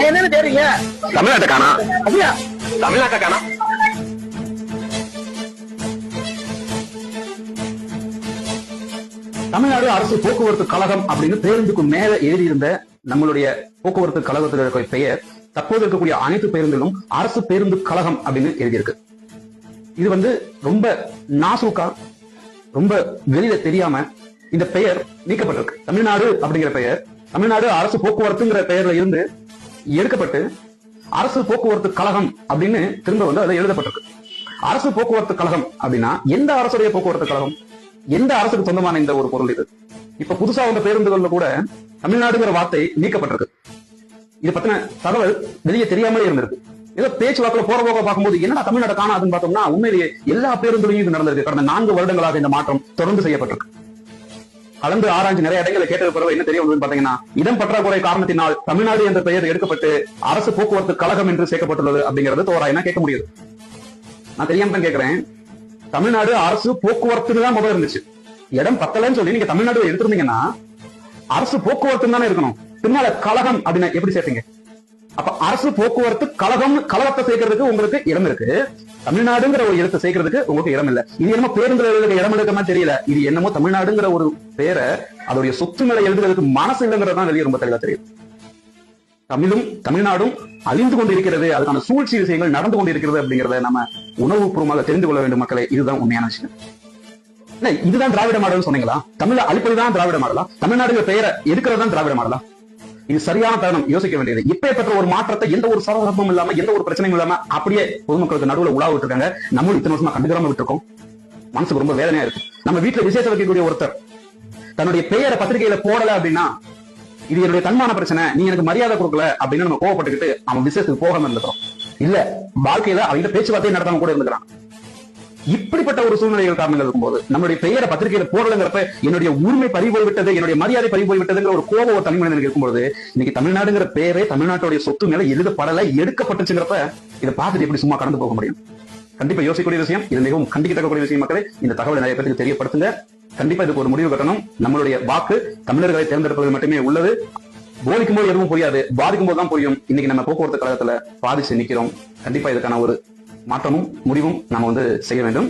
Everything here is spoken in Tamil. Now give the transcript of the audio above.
என்னன்னு தெரியுங்க? தமிழ்நாட்டை காணா. அப்படியா? தமிழ்நாட்டை காணா. தமிழ்நாடு அரசு போக்குவரத்து கழகம் அப்படின்னு பேருந்துக்கு மேல எழுதியிருந்த நம்மளுடைய போக்குவரத்து கழகத்தில் இருக்கிற பெயர் தற்போது இருக்கக்கூடிய அனைத்து பேருந்துகளும் அரசு பேருந்து கழகம் அப்படின்னு எழுதியிருக்கு. இது ரொம்ப நாசூக்கா, ரொம்ப வெளியில தெரியாம இந்த பெயர் நீக்கப்பட்டிருக்கு. தமிழ்நாடு அப்படிங்கிற பெயர் தமிழ்நாடு அரசு போக்குவரத்துங்கிற பெயர்ல இருந்து எடுக்கப்பட்டு அரசு போக்குவரத்து கழகம் அப்படின்னு திரும்ப அதுல எழுதப்பட்டிருக்கு. அரசு போக்குவரத்து கழகம் அப்படின்னா எந்த அரசுடைய போக்குவரத்து கழகம், எந்த அரசுக்கு சொந்தமான இந்த ஒரு பொருள் இது? இப்ப புதுசா வந்த பேருந்துகள்ல கூட தமிழ்நாடுங்கிற வார்த்தை நீக்கப்பட்டிருக்கு. இது பத்தின தகவல் வெளியே தெரியாமலே இருந்திருக்கு. ஏதோ பேச்சுவாக்கில் போற போக பார்க்கும்போது என்னடா தமிழ்நாடு காணாதுன்னு பார்த்தோம்னா உண்மையிலேயே எல்லா பேருந்துலையும் இது நடந்திருக்கு. கடந்த 4 வருடங்களாக இந்த மாற்றம் தொடர்ந்து செய்யப்பட்டிருக்கு. கலந்து ஆராய்ச்சி நிறைய இடங்களை கேட்டது பிறகு என்ன தெரிய வந்து பாத்தீங்கன்னா, இடம் பற்றாக்குறை காரணத்தினால் தமிழ்நாடு என்ற பெயர் எடுக்கப்பட்டு அரசு போக்குவரத்து கழகம் என்று சேர்க்கப்பட்டுள்ளது அப்படிங்கிறது தோராயமா கேட்க முடியுது. நான் தெரியாம தான் கேட்கிறேன். தமிழ்நாடு அரசு போக்குவரத்து தான் முதல்ல இருந்துச்சு. இடம் பத்தலன்னு சொல்லி நீங்க தமிழ்நாடு எடுத்திருந்தீங்கன்னா அரசு போக்குவரத்து தானே இருக்கணும். பின்னால கழகம் அப்படின்னு எப்படி சேர்த்தீங்க? அப்ப அரசு போக்குவரத்து கழகம், கழகத்தை சேர்க்கறதுக்கு உங்களுக்கு இடம் இருக்கு. தமிழ்நாடுங்கிற ஒரு இடத்தை சேர்க்கறதுக்கு உங்களுக்கு இடம் இல்ல. இது என்னமோ பேருந்துல எழுதுற இடம் எடுக்க மாதிரி தெரியல. இது என்னமோ தமிழ்நாடுங்கிற ஒரு பேரை அதோடைய சொத்து மேல எழுதுறதுக்கு மனசு இல்லைங்கிறதான் வெளியே ரொம்ப தெளிவா தெரியுது. தமிழ்நாடும் அழிந்து கொண்டிருக்கிறது, அதுக்கான சூழ்ச்சி விஷயங்கள் நடந்து கொண்டிருக்கிறது அப்படிங்கறத நம்ம உணவுபூர்வமாக தெரிந்து கொள்ள வேண்டும் மக்களே. இதுதான் உண்மையான விஷயம். இதுதான் திராவிட மாடல் சொன்னீங்களா? தமிழ அழிப்பதுதான் திராவிட மாடலா? தமிழ்நாடு பெயரை எடுக்கிறதா திராவிட மாடலா? இது சரியான தருணம் யோசிக்க வேண்டியது. இப்பேற்பட்ட ஒரு மாற்றத்தை எந்த ஒரு சலசலப்பும் இல்லாம, எந்த ஒரு பிரச்சனையும் இல்லாம அப்படியே பொதுமக்களுக்கு நடுவுல உலா விட்டுருக்காங்க. நம்மளும் இத்தனை வருஷமா கண்டுக்காம விட்டுருக்கோம். மனசுக்கு ரொம்ப வேதனையா இருக்கு. நம்ம வீட்டுல விசேஷம் வைக்கக்கூடிய ஒருத்தர் தன்னுடைய பெயரை பத்திரிகையில போடல அப்படின்னா இது என்னுடைய தன்மான பிரச்சனை, நீ எனக்கு மரியாதை கொடுக்கல அப்படின்னு நம்ம கோவப்பட்டுக்கிட்டு அவன் விசேஷத்துக்கு போகாம இருந்துக்கிறோம். இல்ல, வாழ்க்கையில அவங்க பேச்சுவார்த்தையை நடத்தாம கூட இருந்துக்கிறான். இப்படிப்பட்ட ஒரு சூழ்நிலைகள் காரணங்கள் இருக்கும்போது நம்மளுடைய பெயரை பத்திரிகையில போடலங்கிறப்ப என்னுடைய உரிமை பறிபோய் விட்டது, என்னுடைய மரியாதை பறிபோய் விட்டதுங்கிற ஒரு கோபம் ஒரு தனி மனிதனுக்கு இருக்கும்போது இன்னைக்கு தமிழ்நாடுங்கிற பேரே தமிழ்நாட்டுடைய சொத்து மேல எழுதப்படல, எடுக்கப்பட்டுச்சுங்கிறப்ப இதை பார்த்துட்டு எப்படி சும்மா கடந்து போக முடியும்? கண்டிப்பா யோசிக்கக்கூடிய விஷயம். இது மிகவும் கண்டிக்கத்தக்கக்கூடிய விஷயம் மக்களே. இந்த தகவலை நிறைய பேருக்கு தெரியப்படுத்துங்க. கண்டிப்பா இதுக்கு ஒரு முடிவு கட்டணும். நம்மளுடைய வாக்கு தமிழர்களை தேர்ந்தெடுப்பது மட்டுமே உள்ளது. போதிக்கும் போது எதுவும் புரியாது, பாதிக்கும் போது தான் புரியும். இன்னைக்கு நம்ம போக்குவரத்து கழகத்துல பாதிச்சு நிக்கிறோம். கண்டிப்பா இதுக்கான ஒரு மாற்றமும் முடிவும் நாம செய்ய வேண்டும்.